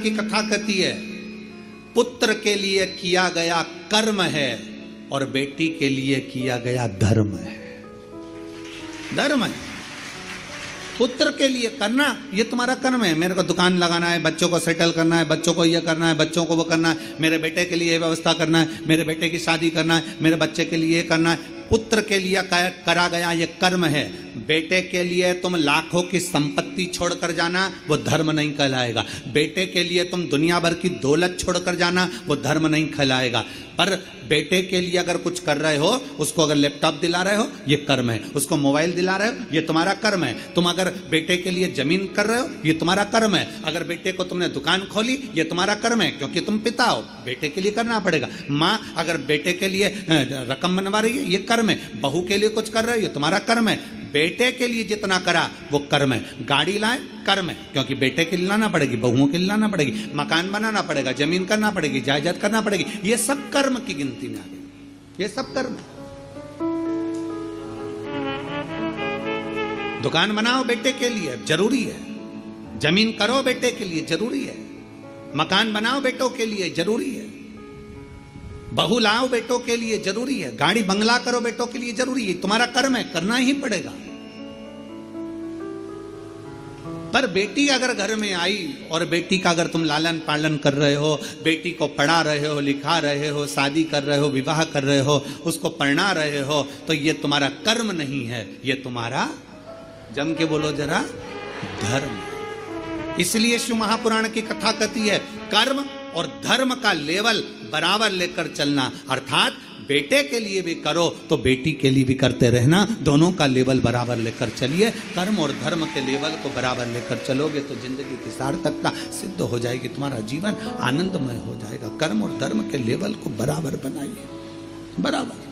की कथा कहती है, पुत्र के लिए किया गया कर्म है और बेटी के लिए किया गया धर्म है। धर्म है, पुत्र के लिए करना ये तुम्हारा कर्म है। मेरे को दुकान लगाना है, बच्चों को सेटल करना है, बच्चों को ये करना है, बच्चों को वो करना है, मेरे बेटे के लिए ये व्यवस्था करना है, मेरे बेटे की शादी करना है, मेरे बच्चे के लिए ये करना है। पुत्र के लिए करा गया ये कर्म है। बेटे के लिए तुम लाखों की संपत्ति छोड़कर जाना, वो धर्म नहीं कहलाएगा। बेटे के लिए तुम दुनिया भर की दौलत छोड़कर जाना, वो धर्म नहीं कहलाएगा। पर बेटे के लिए अगर कुछ कर रहे हो, उसको अगर लैपटॉप दिला रहे हो, ये कर्म है। उसको मोबाइल दिला रहे हो, ये तुम्हारा कर्म है। तुम अगर बेटे के लिए जमीन कर रहे हो, ये तुम्हारा कर्म है। अगर बेटे को तुमने दुकान खोली, ये तुम्हारा कर्म है, क्योंकि तुम पिता हो, बेटे के लिए करना पड़ेगा। माँ अगर बेटे के लिए रकम बनवा रही है, ये कर्म है। बहू के लिए कुछ कर रहे हो, ये तुम्हारा कर्म है। बेटे के लिए जितना करा वो कर्म है। गाड़ी लाए, कर्म है, क्योंकि बेटे के लिए लाना पड़ेगी, बहुओं के लिए लाना पड़ेगी, मकान बनाना पड़ेगा, जमीन करना पड़ेगी, जायदाद करना पड़ेगी। ये सब कर्म की गिनती में आ गए, ये सब कर्म। दुकान बनाओ बेटे के लिए, जरूरी है। जमीन करो बेटे के लिए, जरूरी है। मकान बनाओ बेटों के लिए, जरूरी है। बहू लाओ बेटों के लिए, जरूरी है। गाड़ी बंगला करो बेटों के लिए, जरूरी है। तुम्हारा कर्म है, करना ही पड़ेगा। पर बेटी अगर घर में आई और बेटी का अगर तुम लालन पालन कर रहे हो, बेटी को पढ़ा रहे हो, लिखा रहे हो, शादी कर रहे हो, विवाह कर रहे हो, उसको पढ़ा रहे हो, तो ये तुम्हारा कर्म नहीं है, ये तुम्हारा, जम के बोलो जरा, धर्म। इसलिए शिव महापुराण की कथा कहती है, कर्म और धर्म का लेवल बराबर लेकर चलना। अर्थात बेटे के लिए भी करो तो बेटी के लिए भी करते रहना, दोनों का लेवल बराबर लेकर चलिए। कर्म और धर्म के लेवल को बराबर लेकर चलोगे तो जिंदगी की सार्थकता सिद्ध हो जाएगी, तुम्हारा जीवन आनंदमय हो जाएगा। कर्म और धर्म के लेवल को बराबर बनाइए, बराबर।